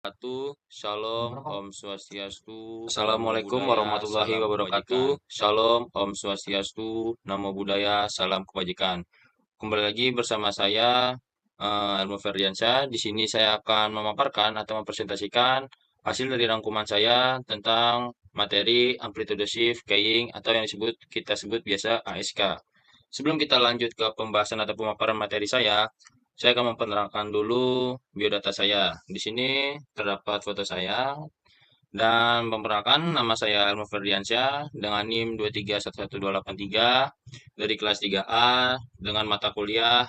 Shalom, Om Swastiastu, Assalamualaikum warahmatullahi wabarakatuh. Shalom, Om Swastiastu, Namo Buddhaya, salam kebajikan. Kembali lagi bersama saya, Elmo Ferdiansyah. Di sini saya akan memaparkan atau mempresentasikan hasil dari rangkuman saya tentang materi amplitude shift keying atau yang kita sebut biasa ASK. Sebelum kita lanjut ke pembahasan atau pemaparan materi saya akan memperkenalkan dulu biodata saya. Di sini terdapat foto saya dan memperkenalkan nama saya Elmo Ferdiansyah dengan NIM 2311283 dari kelas 3A dengan mata kuliah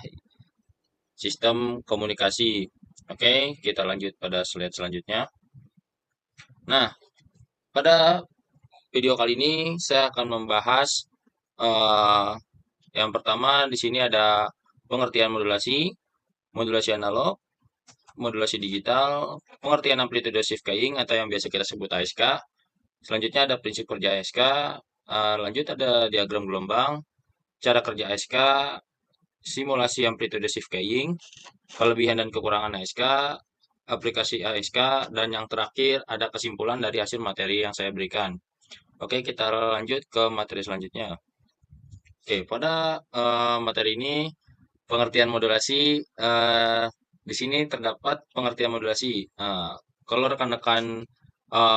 Sistem Komunikasi. Oke, kita lanjut pada slide selanjutnya. Nah, pada video kali ini saya akan membahas eh, yang pertama di sini ada pengertian modulasi analog, modulasi digital, pengertian amplitude shift keying atau yang biasa kita sebut ASK. Selanjutnya ada prinsip kerja ASK, lanjut ada diagram gelombang, cara kerja ASK, simulasi amplitude shift keying, kelebihan dan kekurangan ASK, aplikasi ASK, dan yang terakhir ada kesimpulan dari hasil materi yang saya berikan. Oke, kita lanjut ke materi selanjutnya. Oke, pada materi ini pengertian modulasi di sini terdapat pengertian modulasi. Kalau rekan-rekan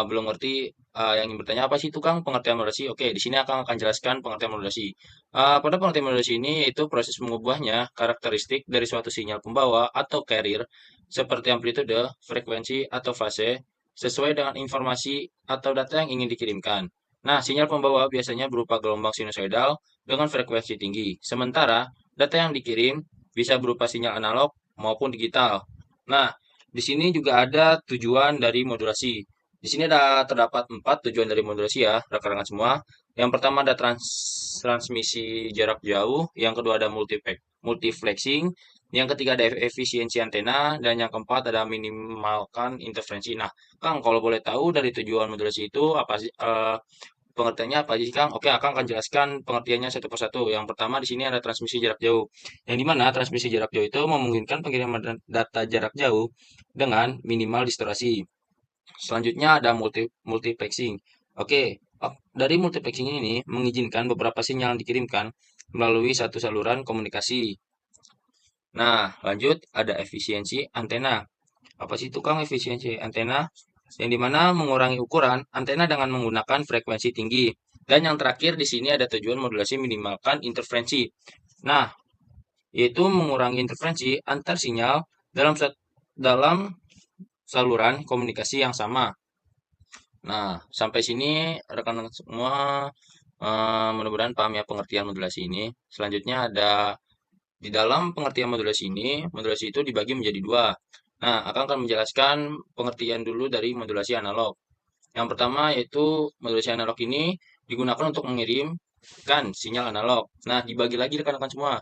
belum ngerti yang ingin bertanya apa sih itu Kang pengertian modulasi? Oke, di sini akan jelaskan pengertian modulasi. Pada pengertian modulasi ini itu proses mengubahnya karakteristik dari suatu sinyal pembawa atau carrier seperti amplitude, frekuensi, atau fase sesuai dengan informasi atau data yang ingin dikirimkan. Nah, sinyal pembawa biasanya berupa gelombang sinusoidal dengan frekuensi tinggi. Sementara data yang dikirim bisa berupa sinyal analog maupun digital. Nah, di sini juga ada tujuan dari modulasi. Di sini terdapat 4 tujuan dari modulasi ya, rekan-rekan semua. Yang pertama ada transmisi jarak jauh, yang kedua ada multiflexing, yang ketiga ada efisiensi antena, dan yang keempat ada minimalkan interferensi. Nah, Kang, kalau boleh tahu dari tujuan modulasi itu apa sih? Pengertiannya apa sih, Kang? Oke, Kang akan jelaskan pengertiannya satu persatu. Yang pertama di sini ada transmisi jarak jauh. Yang dimana transmisi jarak jauh itu memungkinkan pengiriman data jarak jauh dengan minimal distorsi. Selanjutnya ada multiplexing. Oke, dari multiplexing ini mengizinkan beberapa sinyal yang dikirimkan melalui satu saluran komunikasi. Nah, lanjut ada efisiensi antena. Apa sih itu Kang efisiensi antena? Yang dimana mengurangi ukuran antena dengan menggunakan frekuensi tinggi. Dan yang terakhir di sini ada tujuan modulasi minimalkan interferensi. Nah, yaitu mengurangi interferensi antar sinyal dalam saluran komunikasi yang sama. Nah, sampai sini rekan-rekan semua mudah-mudahan paham ya pengertian modulasi ini. Selanjutnya ada di dalam pengertian modulasi itu dibagi menjadi dua. Nah, akan menjelaskan pengertian dulu dari modulasi analog. Yang pertama yaitu modulasi analog ini digunakan untuk mengirimkan sinyal analog. Nah, dibagi lagi rekan-rekan semua.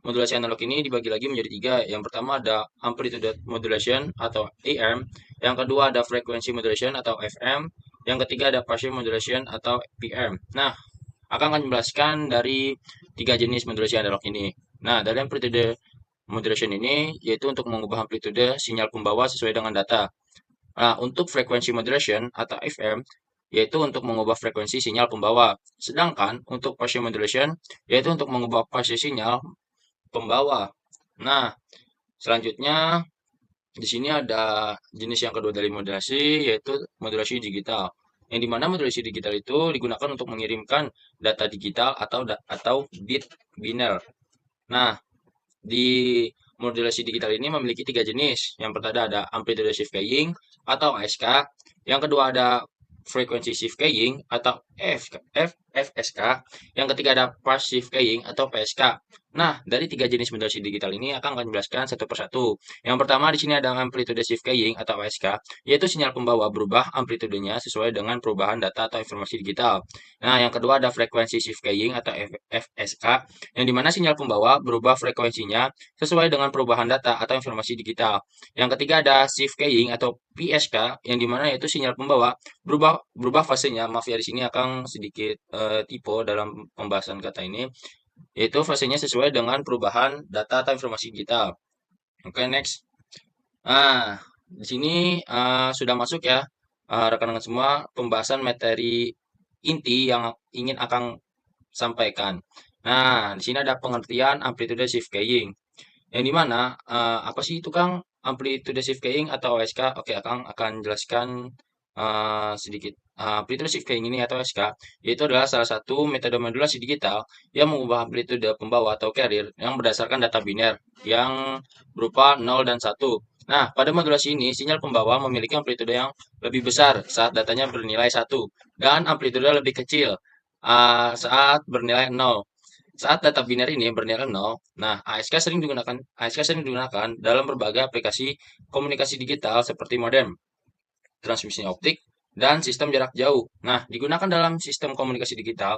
Modulasi analog ini dibagi lagi menjadi tiga. Yang pertama ada amplitude modulation atau AM. Yang kedua ada frequency modulation atau FM. Yang ketiga ada partial modulation atau PM. Nah, akan menjelaskan dari tiga jenis modulasi analog ini. Nah, dari amplitude modulation ini yaitu untuk mengubah amplitude sinyal pembawa sesuai dengan data. Nah, untuk frequency modulation atau FM yaitu untuk mengubah frekuensi sinyal pembawa. Sedangkan untuk partial modulation yaitu untuk mengubah fase sinyal pembawa. Nah, selanjutnya di sini ada jenis yang kedua dari modulasi yaitu modulasi digital. Yang dimana modulasi digital itu digunakan untuk mengirimkan data digital atau bit biner. Nah, di modulasi digital ini memiliki tiga jenis. Yang pertama ada amplitude shift keying atau ASK. Yang kedua ada frequency shift keying atau FSK. Yang ketiga ada passive keying atau PSK. Nah, dari tiga jenis modulasi digital ini akan menjelaskan satu persatu. Yang pertama di sini ada amplitude shift keying atau ASK, yaitu sinyal pembawa berubah amplitudenya sesuai dengan perubahan data atau informasi digital. Nah, yang kedua ada frekuensi shift keying atau FSK, yang dimana sinyal pembawa berubah frekuensinya sesuai dengan perubahan data atau informasi digital. Yang ketiga ada shift keying atau PSK, yang dimana yaitu sinyal pembawa berubah fasenya. Maaf ya di sini akan sedikit typo dalam pembahasan kata ini, yaitu fasenya sesuai dengan perubahan data atau informasi digital. Oke, next. Nah, di sini sudah masuk ya rekan-rekan semua pembahasan materi inti yang ingin Akang sampaikan. Nah, di sini ada pengertian amplitude shift keying. Yang dimana apa sih itu Kang amplitude shift keying atau ASK? Oke, Akang akan jelaskan sedikit. Amplitude shift keying ini atau ASK yaitu adalah salah satu metode modulasi digital yang mengubah amplitude pembawa atau carrier yang berdasarkan data biner yang berupa 0 dan 1. Nah, pada modulasi ini, sinyal pembawa memiliki amplitude yang lebih besar saat datanya bernilai 1 dan amplitude lebih kecil saat bernilai 0. Saat data biner ini bernilai 0, nah ASK sering digunakan dalam berbagai aplikasi komunikasi digital seperti modem, transmisi optik, dan sistem jarak jauh. Nah, digunakan dalam sistem komunikasi digital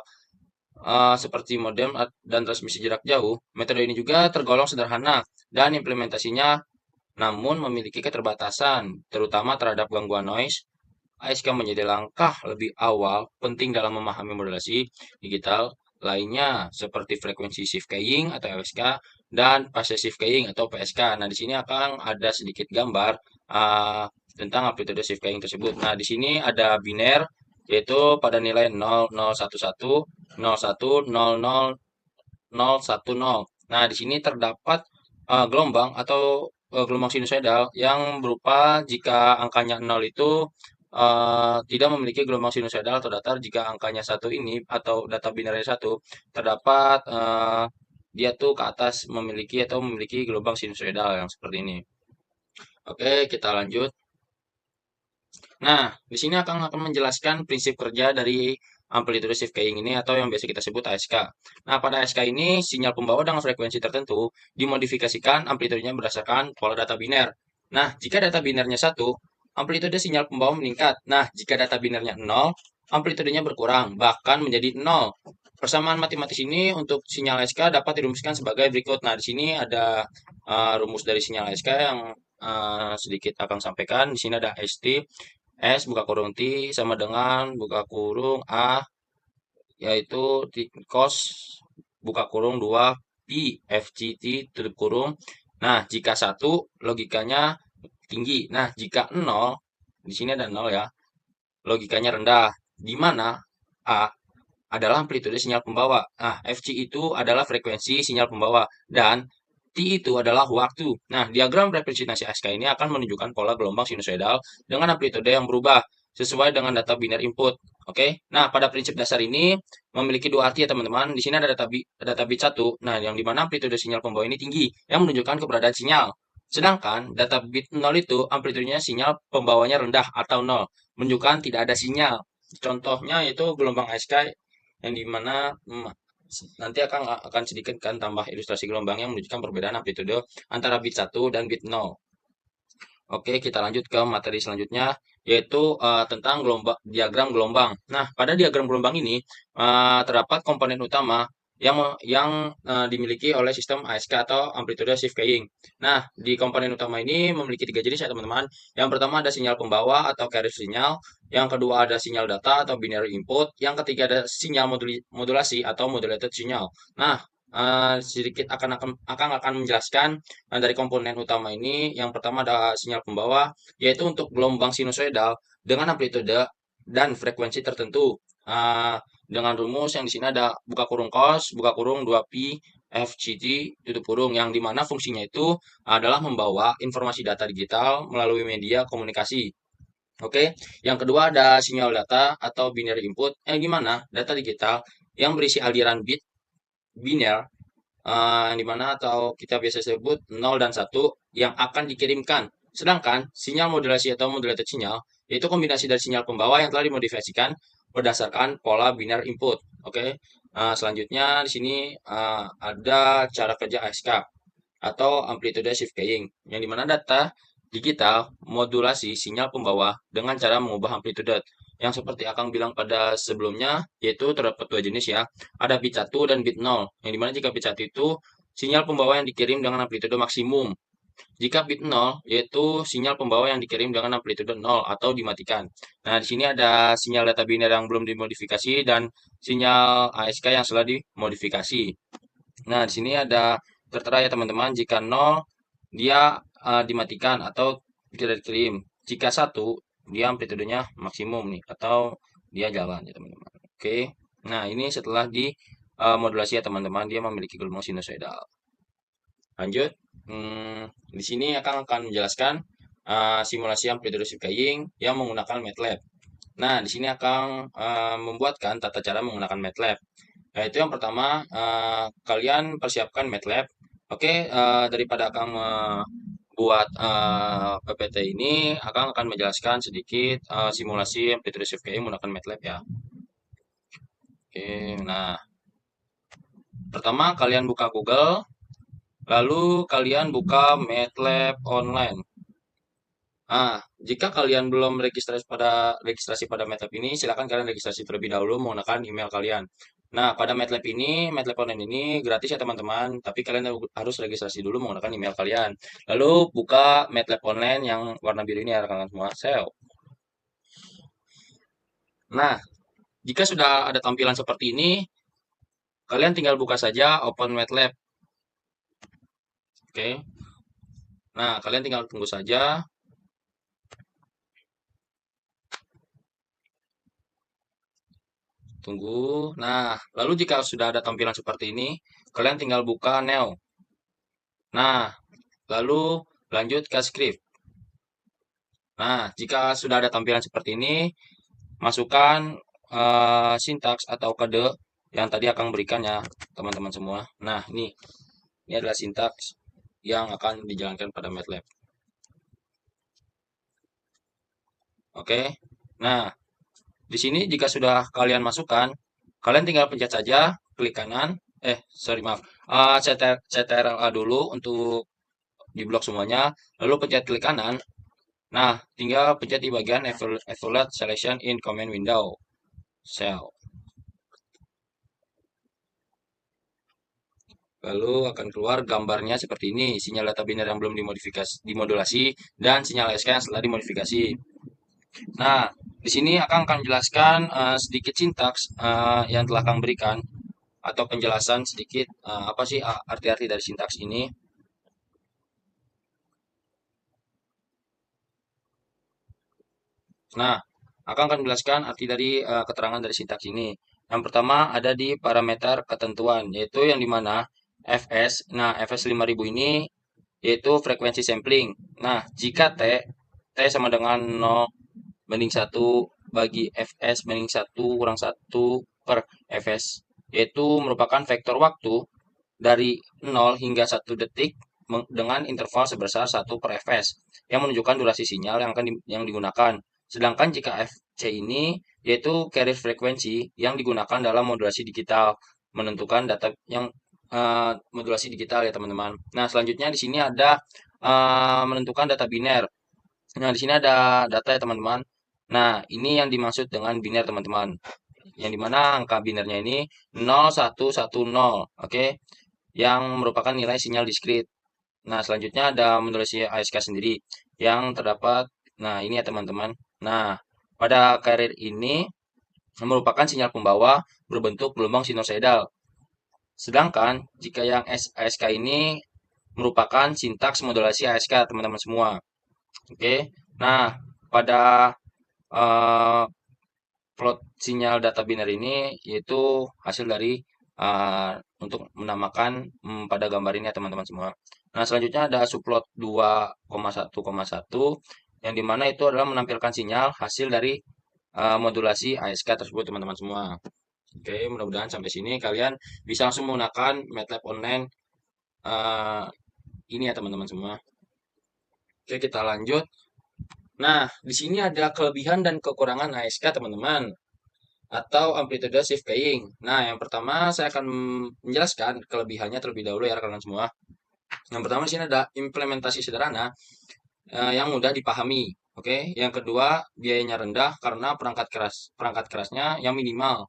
seperti modem dan transmisi jarak jauh, metode ini juga tergolong sederhana dan implementasinya namun memiliki keterbatasan, terutama terhadap gangguan noise. ASK menjadi langkah lebih awal penting dalam memahami modulasi digital lainnya seperti frekuensi shift keying atau FSK dan phase shift keying atau PSK. Nah, di sini akan ada sedikit gambar uh, tentang amplitude shift keying tersebut. Nah, di sini ada biner yaitu pada nilai 0, 0, 1, 1, 0, 1, 0, 0, 0, 1, 0. Nah, di sini terdapat gelombang atau gelombang sinusoidal yang berupa jika angkanya 0 itu tidak memiliki gelombang sinusoidal atau datar, jika angkanya 1 ini atau data binernya 1 terdapat dia tuh ke atas memiliki gelombang sinusoidal yang seperti ini. Oke, kita lanjut. Nah, di sini akan menjelaskan prinsip kerja dari amplitude shift keying ini atau yang biasa kita sebut ASK. Nah, pada ASK ini sinyal pembawa dengan frekuensi tertentu dimodifikasikan amplitudenya berdasarkan pola data biner. Nah, jika data binernya 1, amplitude sinyal pembawa meningkat. Nah, jika data binernya 0, amplitudenya berkurang, bahkan menjadi 0. Persamaan matematis ini untuk sinyal ASK dapat dirumuskan sebagai berikut. Nah, di sini ada rumus dari sinyal ASK yang sedikit akan sampaikan. Di sini ada ST S buka kurung T sama dengan buka kurung A yaitu cos buka kurung 2 pi FGT tutup kurung. Nah, jika satu logikanya tinggi. Nah, jika 0 di sini ada 0 ya, logikanya rendah. Di mana A adalah amplitude sinyal pembawa. Nah, Fc itu adalah frekuensi sinyal pembawa dan T itu adalah waktu. Nah, diagram representasi ASK ini akan menunjukkan pola gelombang sinusoidal dengan amplitude yang berubah sesuai dengan data biner input. Oke. Nah, pada prinsip dasar ini memiliki dua arti ya teman-teman. Di sini ada data bit 1. Nah, yang dimana amplitude sinyal pembawa ini tinggi yang menunjukkan keberadaan sinyal. Sedangkan data bit 0 itu amplitudenya sinyal pembawanya rendah atau 0, menunjukkan tidak ada sinyal. Contohnya itu gelombang ASK yang dimana nanti akan sedikit kan tambah ilustrasi gelombang yang menunjukkan perbedaan amplitude antara bit 1 dan bit 0. Oke, kita lanjut ke materi selanjutnya, yaitu tentang diagram gelombang. Nah, pada diagram gelombang ini terdapat komponen utama yang dimiliki oleh sistem ASK atau amplitude shift keying. Nah, di komponen utama ini memiliki tiga jenis ya teman-teman. Yang pertama ada sinyal pembawa atau carrier sinyal, yang kedua ada sinyal data atau binary input, yang ketiga ada sinyal modulasi atau modulated sinyal. Nah, sedikit akan menjelaskan dari komponen utama ini. Yang pertama ada sinyal pembawa, yaitu untuk gelombang sinusoidal dengan amplitude dan frekuensi tertentu. Dengan rumus yang di sini ada buka kurung cos, buka kurung 2pi FGT tutup kurung, yang dimana fungsinya itu adalah membawa informasi data digital melalui media komunikasi. Oke, yang kedua ada sinyal data atau binary input, yang dimana data digital yang berisi aliran bit biner yang dimana atau kita biasa sebut 0 dan 1 yang akan dikirimkan. Sedangkan sinyal modulasi atau modulated sinyal yaitu kombinasi dari sinyal pembawa yang telah dimodifikasikan berdasarkan pola biner input. Oke. Selanjutnya di sini ada cara kerja ASK atau amplitude shift keying yang dimana data digital modulasi sinyal pembawa dengan cara mengubah amplitude yang seperti Akang bilang pada sebelumnya, yaitu terdapat dua jenis ya. Ada bit 1 dan bit 0. Yang dimana jika bit 1 itu sinyal pembawa yang dikirim dengan amplitude maksimum. Jika bit 0 yaitu sinyal pembawa yang dikirim dengan amplitude 0 atau dimatikan. Nah, di sini ada sinyal data biner yang belum dimodifikasi dan sinyal ASK yang sudah dimodifikasi. Nah, di sini ada tertera ya teman-teman, jika 0 dia dimatikan atau tidak dikirim. Jika satu, dia amplitudenya maksimum nih, atau dia jalan ya teman-teman. Oke, nah ini setelah di modulasi ya teman-teman, dia memiliki gelombang sinusoidal. Lanjut, di sini akan menjelaskan simulasi amplitude shifting yang menggunakan MATLAB. Nah, di sini akan membuatkan tata cara menggunakan MATLAB. Yaitu yang pertama, kalian persiapkan MATLAB. Oke, daripada akan membuat PPT ini, akan menjelaskan sedikit simulasi amplitude shifting menggunakan MATLAB ya. Oke, nah pertama kalian buka Google, lalu kalian buka MATLAB online. Nah, jika kalian belum registrasi pada MATLAB ini, silakan kalian registrasi terlebih dahulu menggunakan email kalian. Nah, pada MATLAB Online ini gratis ya teman-teman, tapi kalian harus registrasi dulu menggunakan email kalian. Lalu buka MATLAB Online yang warna biru ini ya rekan-rekan semua, sel. Nah, jika sudah ada tampilan seperti ini, kalian tinggal buka saja Open MATLAB. Oke. Nah, kalian tinggal tunggu saja. Tunggu. Nah, lalu jika sudah ada tampilan seperti ini, kalian tinggal buka Neo. Nah, lalu lanjut ke script. Nah, jika sudah ada tampilan seperti ini, masukkan sintaks atau kode yang tadi akan berikan ya, teman-teman semua. Nah, ini adalah sintaks yang akan dijalankan pada MATLAB. Oke. Nah, di sini jika sudah kalian masukkan, kalian tinggal pencet saja klik kanan. Sorry maaf. CTRL-A dulu untuk di blok semuanya, lalu pencet klik kanan. Nah, tinggal pencet di bagian Evaluate Selection in Command Window. Cell. Lalu akan keluar gambarnya seperti ini, sinyal data biner yang belum dimodulasi, dan sinyal SK yang setelah dimodifikasi. Nah, di sini akan jelaskan sedikit sintaks yang telah Kang berikan, atau penjelasan sedikit apa sih arti-arti dari sintaks ini. Nah, akan menjelaskan arti dari keterangan dari sintaks ini. Yang pertama ada di parameter ketentuan, yaitu yang dimana Fs. Nah, Fs 5000 ini yaitu frekuensi sampling. Nah, jika T sama dengan 0 banding 1 bagi Fs banding 1 kurang 1 per Fs, yaitu merupakan vektor waktu dari 0 hingga 1 detik dengan interval sebesar 1 per Fs yang menunjukkan durasi sinyal yang digunakan. Sedangkan jika Fc ini yaitu carrier frekuensi yang digunakan dalam modulasi digital, menentukan data yang modulasi digital ya teman-teman. Nah, selanjutnya di sini ada menentukan data biner. Nah, di sini ada data ya teman-teman. Nah, ini yang dimaksud dengan biner teman-teman. Yang dimana angka binernya ini 0110, oke? Yang merupakan nilai sinyal diskrit. Nah, selanjutnya ada modulasi ASK sendiri yang terdapat. Nah, ini ya teman-teman. Nah, pada carrier ini merupakan sinyal pembawa berbentuk gelombang sinusoidal. Sedangkan jika yang ASK ini merupakan sintaks modulasi ASK teman-teman semua. Oke. Nah, pada uh, plot sinyal data biner ini yaitu hasil dari untuk menamakan pada gambar ini ya teman-teman semua. Nah, selanjutnya ada subplot 2,1,1 yang dimana itu adalah menampilkan sinyal hasil dari modulasi ASK tersebut teman-teman semua. Oke, mudah-mudahan sampai sini kalian bisa langsung menggunakan MATLAB online ini ya teman-teman semua. Oke, kita lanjut. Nah, di sini ada kelebihan dan kekurangan ASK teman-teman, atau amplitude shift keying. Nah, yang pertama saya akan menjelaskan kelebihannya terlebih dahulu ya rekan-rekan semua. Yang pertama di sini ada implementasi sederhana yang mudah dipahami. Oke, yang kedua biayanya rendah karena perangkat kerasnya yang minimal.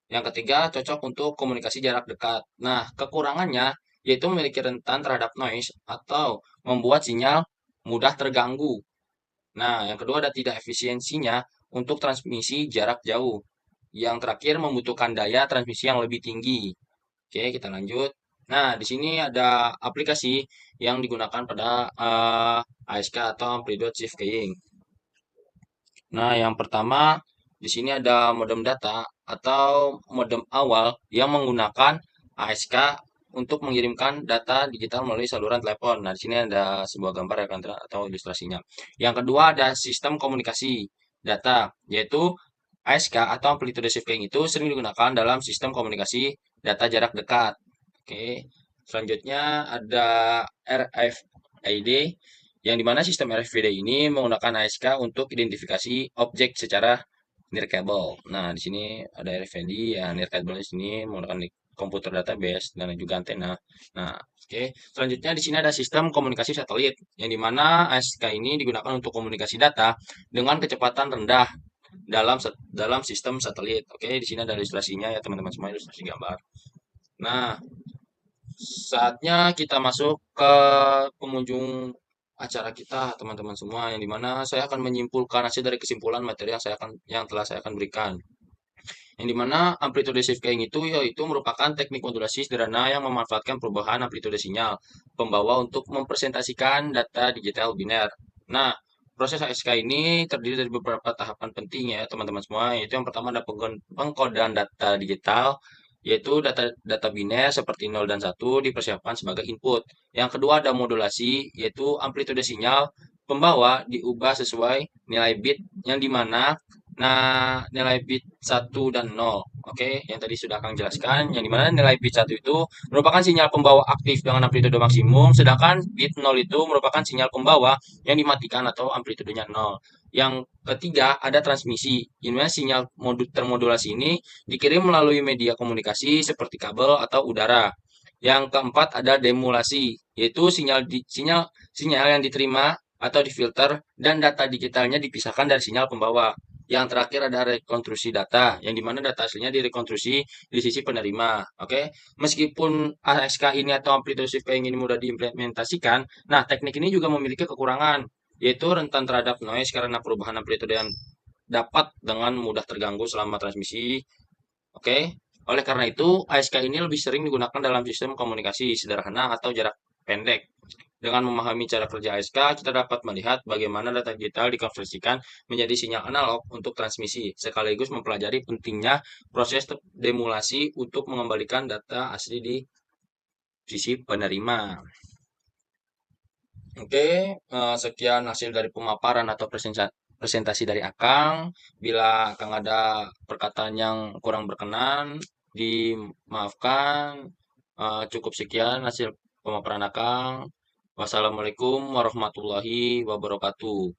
Yang ketiga cocok untuk komunikasi jarak dekat. Nah, kekurangannya yaitu memiliki rentan terhadap noise atau membuat sinyal mudah terganggu. Nah, yang kedua ada tidak efisiensinya untuk transmisi jarak jauh. Yang terakhir membutuhkan daya transmisi yang lebih tinggi. Oke, kita lanjut. Nah, di sini ada aplikasi yang digunakan pada ASK atau Amplitude Shift Keying. Nah, yang pertama di sini ada modem data atau modem awal yang menggunakan ASK untuk mengirimkan data digital melalui saluran telepon. Nah, di sini ada sebuah gambar ya kan atau ilustrasinya. Yang kedua ada sistem komunikasi data, yaitu ASK atau Amplitude Shifting itu sering digunakan dalam sistem komunikasi data jarak dekat. Oke. Selanjutnya ada RFID yang dimana sistem RFID ini menggunakan ASK untuk identifikasi objek secara nirkabel. Nah, di sini ada RFID ya nirkabel di sini menggunakan komputer database dan juga antena. Nah, oke. Selanjutnya di sini ada sistem komunikasi satelit yang dimana ASK ini digunakan untuk komunikasi data dengan kecepatan rendah dalam sistem satelit. Oke, di sini ada ilustrasinya ya teman-teman semua ilustrasi gambar. Nah, saatnya kita masuk ke pengunjung acara kita teman-teman semua yang dimana saya akan menyimpulkan hasil dari kesimpulan materi yang telah saya akan berikan. Yang dimana amplitude shifting itu yaitu merupakan teknik modulasi sederhana yang memanfaatkan perubahan amplitude sinyal pembawa untuk mempresentasikan data digital biner. Nah, proses ASK ini terdiri dari beberapa tahapan penting ya teman-teman semua. Yaitu yang pertama ada pengkodean data digital, yaitu data biner seperti 0 dan 1 dipersiapkan sebagai input. Yang kedua ada modulasi, yaitu amplitude sinyal pembawa diubah sesuai nilai bit yang dimana nilai bit 1 dan 0. Oke, yang tadi sudah Kang jelaskan, yang dimana nilai bit 1 itu merupakan sinyal pembawa aktif dengan amplitude maksimum, sedangkan bit 0 itu merupakan sinyal pembawa yang dimatikan atau amplitudenya 0. Yang ketiga, ada transmisi, di mana sinyal termodulasi ini dikirim melalui media komunikasi seperti kabel atau udara. Yang keempat, ada demulasi, yaitu sinyal yang diterima atau difilter dan data digitalnya dipisahkan dari sinyal pembawa. Yang terakhir ada rekonstruksi data, yang dimana data aslinya direkonstruksi di sisi penerima. Oke, meskipun ASK ini atau amplitude shifting ini mudah diimplementasikan, nah teknik ini juga memiliki kekurangan, yaitu rentan terhadap noise karena perubahan amplitude yang dapat dengan mudah terganggu selama transmisi. Oke, oleh karena itu ASK ini lebih sering digunakan dalam sistem komunikasi sederhana atau jarak pendek. Dengan memahami cara kerja ASK, kita dapat melihat bagaimana data digital dikonversikan menjadi sinyal analog untuk transmisi, sekaligus mempelajari pentingnya proses demulasi untuk mengembalikan data asli di sisi penerima. Oke, sekian hasil dari pemaparan atau presentasi dari Akang. Bila Akang ada perkataan yang kurang berkenan, dimaafkan. Cukup sekian hasil pemaparan Akang. Wassalamualaikum warahmatullahi wabarakatuh.